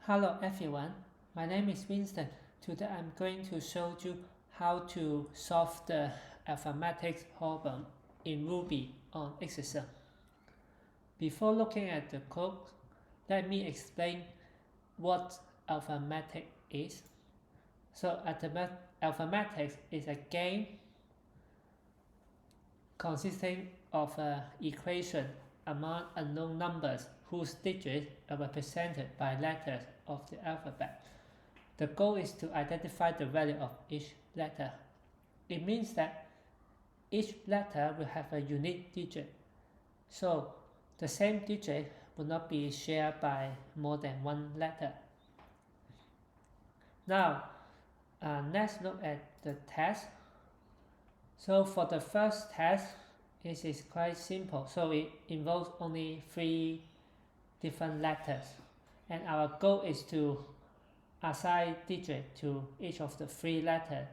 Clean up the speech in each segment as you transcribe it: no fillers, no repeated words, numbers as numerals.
Hello everyone, my name is Winston. Today I'm going to show you how to solve the Alphametics problem in Ruby on Exercism. Before looking at the code, let me explain what Alphametics is. So Alphametics is a game consisting of an equation among unknown numbers whose digits are represented by letters of the alphabet. The goal is to identify the value of each letter. It means that each letter will have a unique digit, so the same digit will not be shared by more than one letter. Now, let's look at the test. So for the first test, it is quite simple. So it involves only 3 different letters, and our goal is to assign digit to each of the 3 letters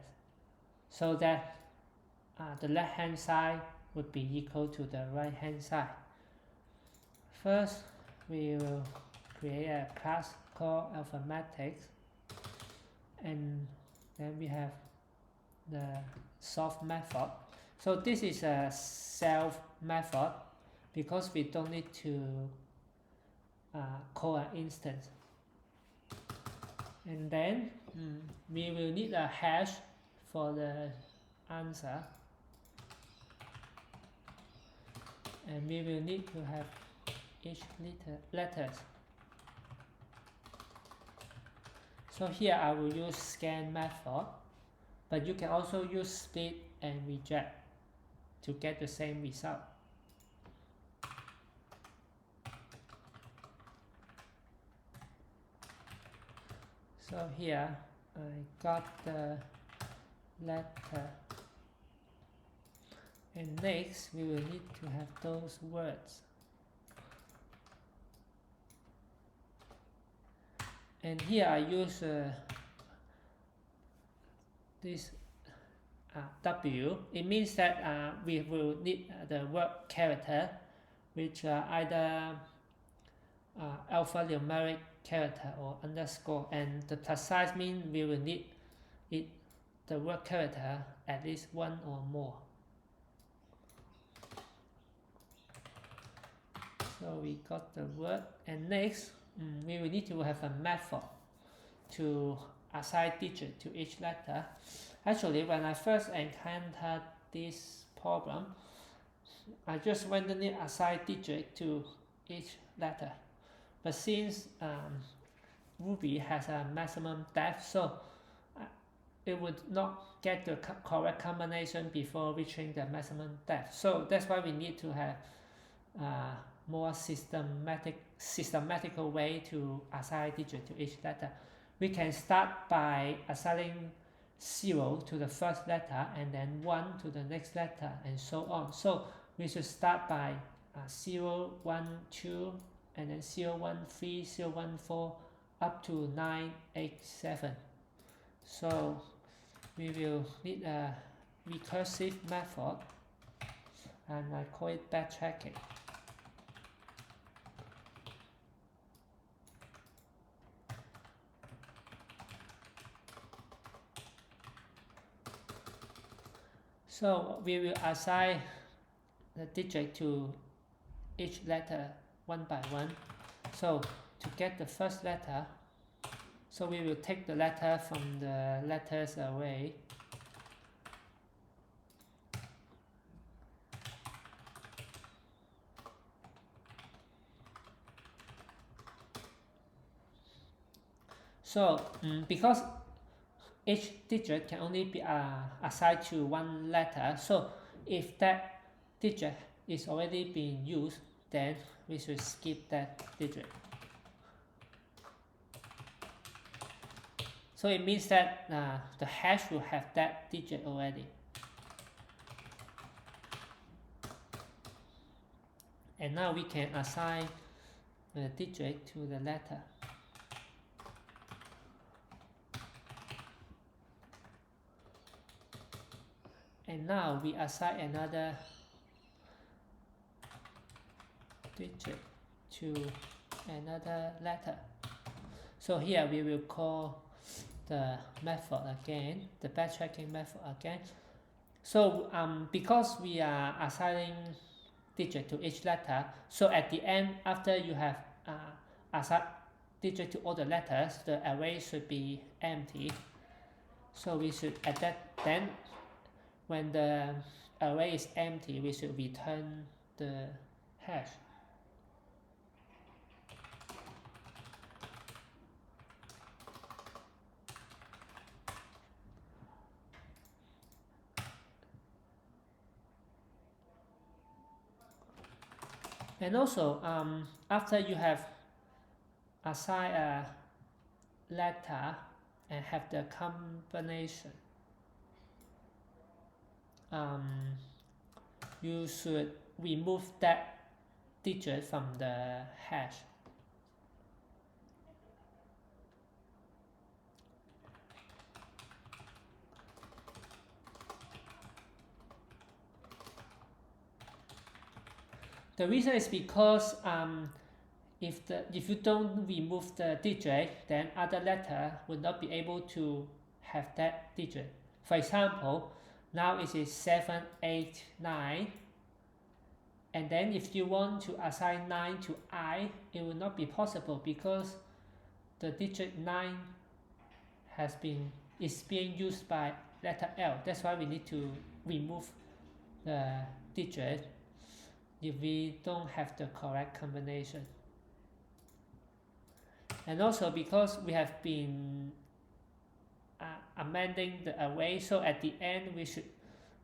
so that the left hand side would be equal to the right hand side. First, we will create a class called Alphametics, and then we have the solve method. So this is a self method because we don't need to call an instance. And then we will need a hash for the answer, and we will need to have each letters. So here I will use scan method, but you can also use split and reject to get the same result. So here I got the letter, and next we will need to have those words. And here I use this W. It means that we will need the word character, which are either alphanumeric character or underscore, and the precise means we will need the word character at least 1 or more. So we got the word, and next we will need to have a method to assign digit to each letter. Actually, when I first encountered this problem, I just randomly assign digit to each letter. But since Ruby has a maximum depth, so it would not get the correct combination before reaching the maximum depth. So that's why we need to have more systematical way to assign digit to each letter. We can start by assigning 0 to the first letter, and then 1 to the next letter, and so on. So we should start by 0, 1, 2, and then 0, 1, 3, 0, 1, 4, up to 9, 8, 7. So we will need a recursive method, and I call it backtracking. So we will assign the digit to each letter one by one. So to get the first letter, so we will take the letter from the letters array. So because each digit can only be assigned to one letter, so if that digit is already being used, then we should skip that digit. So it means that the hash will have that digit already. And now we can assign the digit to the letter. And now we assign another digit to another letter. So here we will call the method again, the backtracking method again. So because we are assigning digit to each letter, so at the end, after you have assigned digit to all the letters, the array should be empty. So we should add that. Then when the array is empty, we should return the hash. And also, after you have assigned a letter and have the combination, you should remove that digit from the hash. The reason is because if you don't remove the digit, then other letter will not be able to have that digit. For example, now it is 7, 8, 9, and then if you want to assign 9 to I, it will not be possible because the digit 9 is being used by letter L. That's why we need to remove the digit if we don't have the correct combination. And also because we have been amending the array, so at the end we should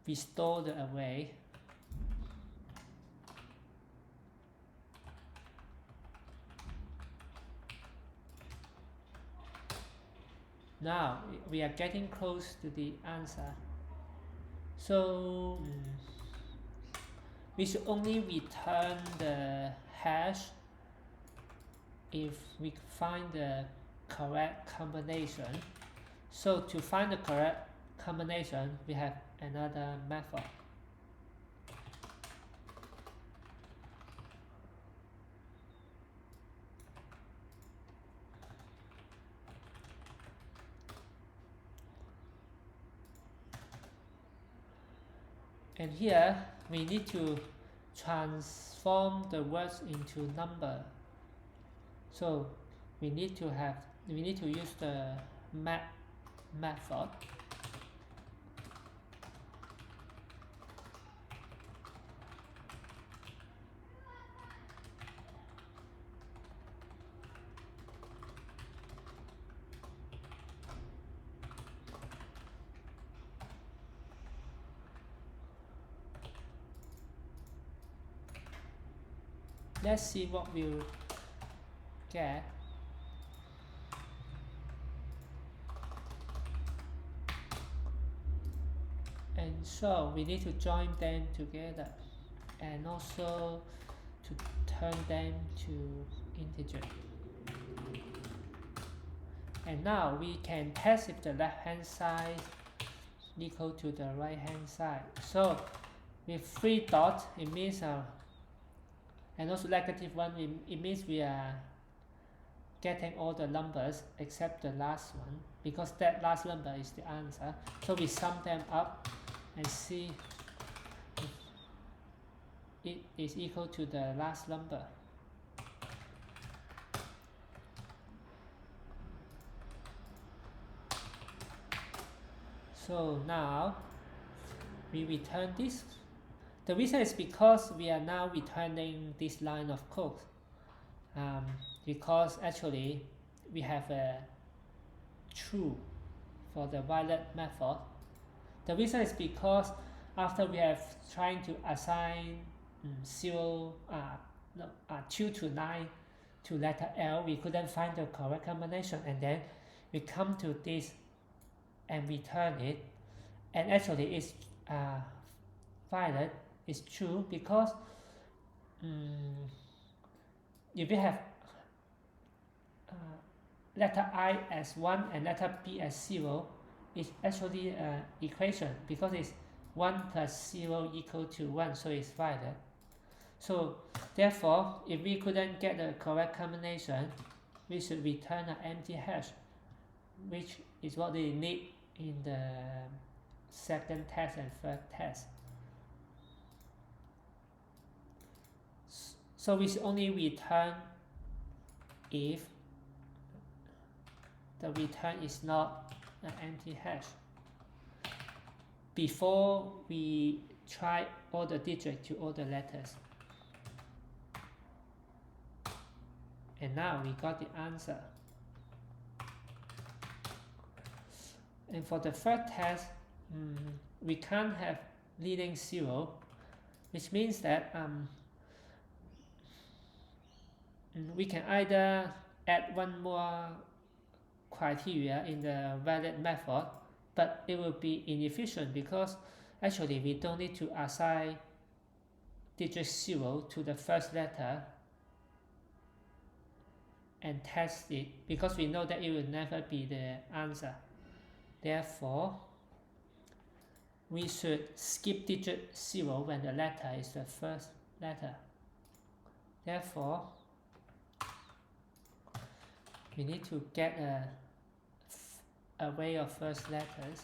restore the array. Now we are getting close to the answer. So we should only return the hash if we find the correct combination. So to find the correct combination, we have another method. And here we need to transform the words into number. So we need to use the map method. Let's see what we'll get. And so we need to join them together and also to turn them to integer. And now we can test if the left hand side equal to the right hand side. So with 3 dots, it means and also -1, it means we are getting all the numbers except the last one, because that last number is the answer. So we sum them up and see if it is equal to the last number. So now we return this. The reason is because we are now returning this line of code, because actually we have a true for the violet method. The reason is because after we have trying to assign 2 to 9 to letter L, we couldn't find the correct combination, and then we come to this and return it, and actually it's violet is true because if we have letter I as 1 and letter B as 0, it's actually an equation because it's 1 plus 0 equal to 1, so it's violet. So therefore, if we couldn't get the correct combination, we should return an empty hash, which is what they need in the second test and third test. So we should only return if the return is not an empty hash. Before we try all the digits to all the letters. And now we got the answer. And for the third test, we can't have leading 0, which means that we can either add one more criteria in the valid method, but it will be inefficient because actually we don't need to assign digit 0 to the first letter and test it, because we know that it will never be the answer. Therefore, we should skip digit 0 when the letter is the first letter. Therefore, we need to get a array of first letters.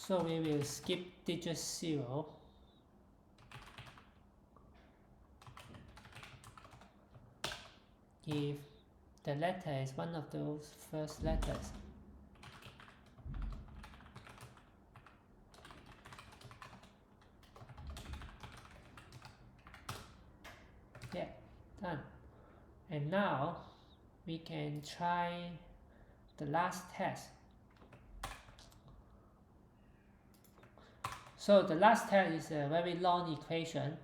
So we will skip digit 0. If the letter is one of those first letters. Yeah, done. And now we can try the last test. So the last test is a very long equation.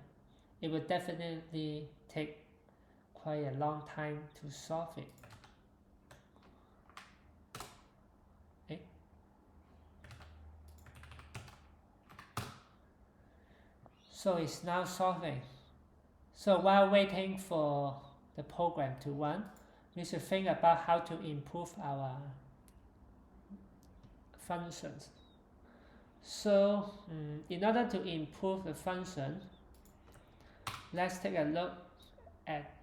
It will definitely take quite a long time to solve it. Okay. So it's now solving. So while waiting for the program to run, we should think about how to improve our functions. So in order to improve the function, let's take a look at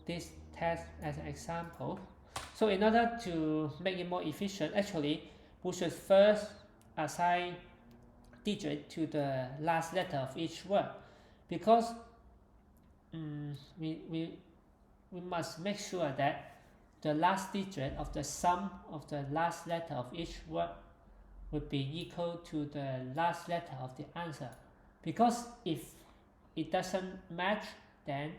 this test as an example. So in order to make it more efficient, actually we should first assign digit to the last letter of each word, because we must make sure that the last digit of the sum of the last letter of each word would be equal to the last letter of the answer, because if it doesn't match, then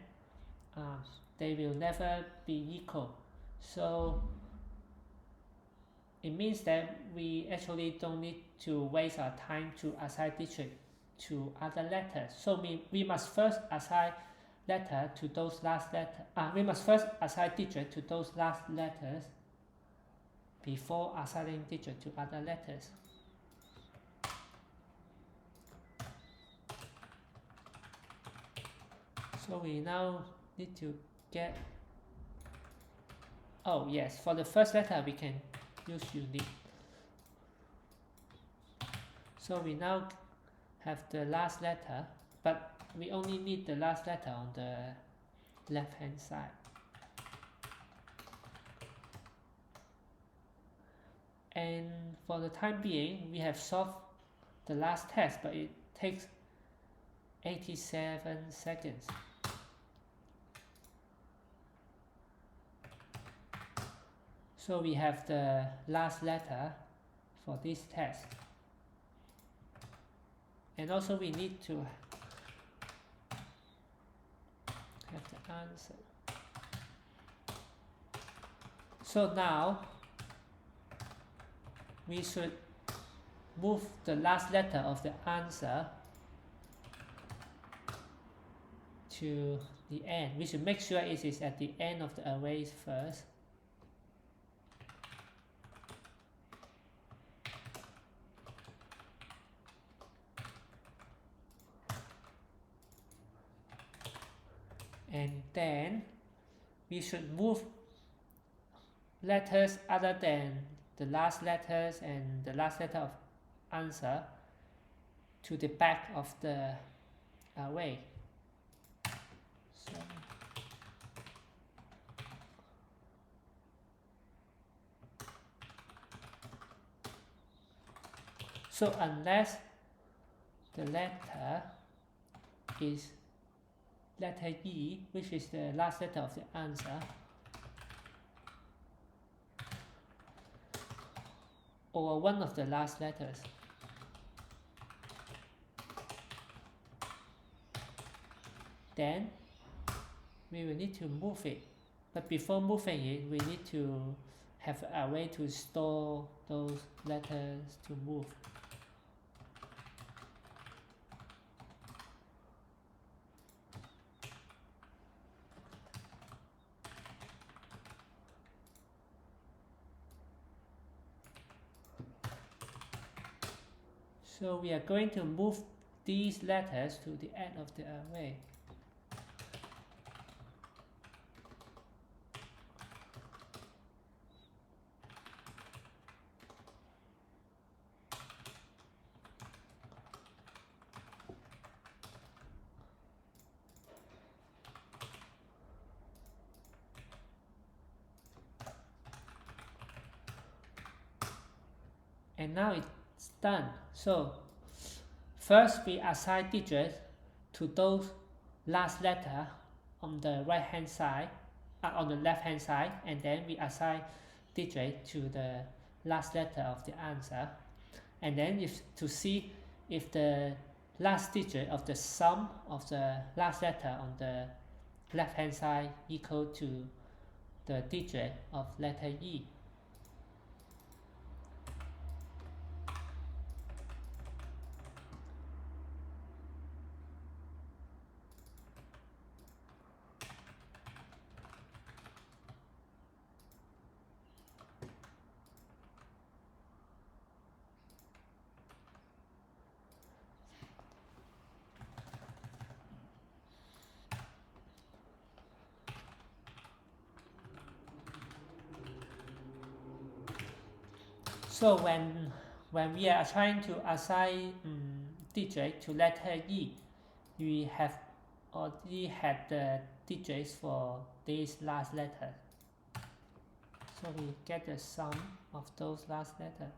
they will never be equal. So it means that we actually don't need to waste our time to assign digit to other letters. So we must first assign letter to those last letters. We must first assign digit to those last letters before assigning digit to other letters. So we now need to get, oh yes, for the first letter we can use unique. So we now have the last letter, but we only need the last letter on the left hand side. And for the time being, we have solved the last test, but it takes 87 seconds. So we have the last letter for this test. And also we need to have the answer. So now we should move the last letter of the answer to the end. We should make sure it is at the end of the array first. And then we should move letters other than the last letters and the last letter of answer to the back of the array. So unless the letter is letter E, which is the last letter of the answer, or one of the last letters, then we will need to move it. But before moving it, we need to have a way to store those letters to move. So we are going to move these letters to the end of the array. And now it's done. So first we assign digits to those last letter on the right hand side, on the left hand side, and then we assign digit to the last letter of the answer. And then to see if the last digit of the sum of the last letter on the left hand side equal to the digit of letter E. So when we are trying to assign digit to letter E, we have already had the digits for these last letters. So we get the sum of those last letters.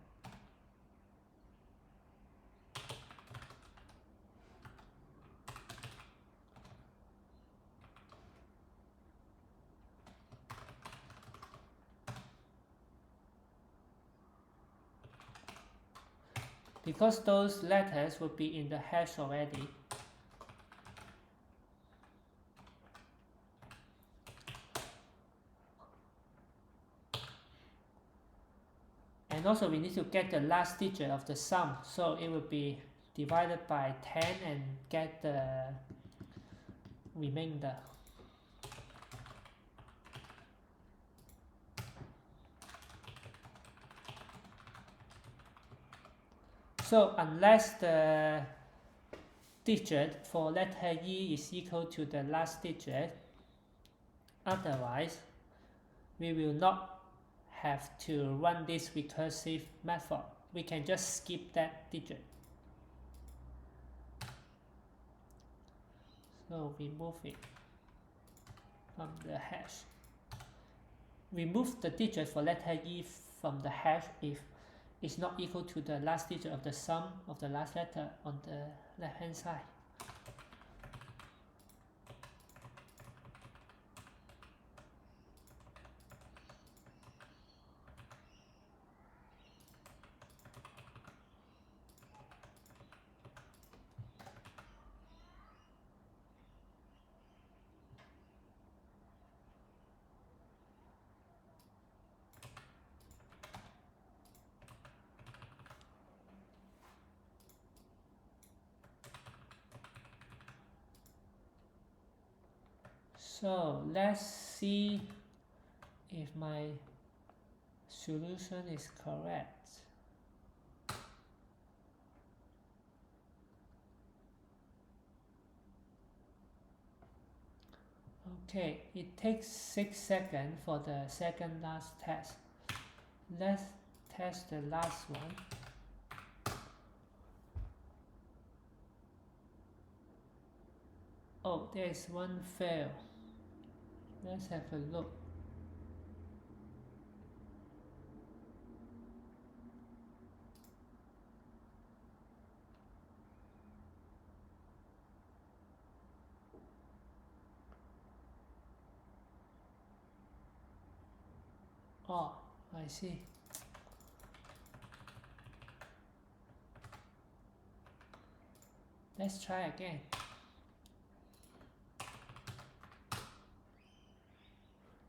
Because those letters will be in the hash already, and also we need to get the last digit of the sum, so it will be divided by 10 and get the remainder. So unless the digit for letter E is equal to the last digit, otherwise we will not have to run this recursive method. We can just skip that digit. So we move it from the hash. Remove the digit for letter E from the hash if it's not equal to the last digit of the sum of the last letter on the left hand side. So let's see if my solution is correct. Okay, it takes 6 seconds for the second last test. Let's test the last one. Oh, there is one fail. Let's have a look. Oh, I see. Let's try again.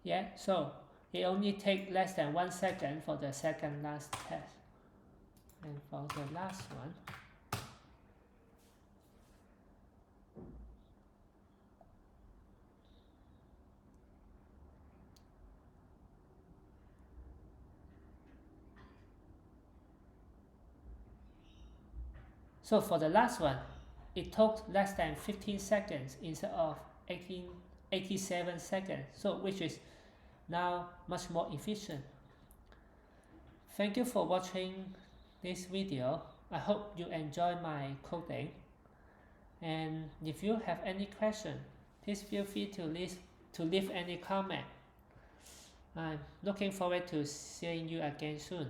Yeah, so it only takes less than 1 second for the second last test. And for the last one, so for the last one, it took less than 15 seconds instead of 87 seconds, so which is now much more efficient. Thank you for watching this video. I hope you enjoy my coding. And if you have any question, please feel free to leave any comment. I'm looking forward to seeing you again soon.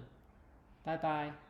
Bye bye.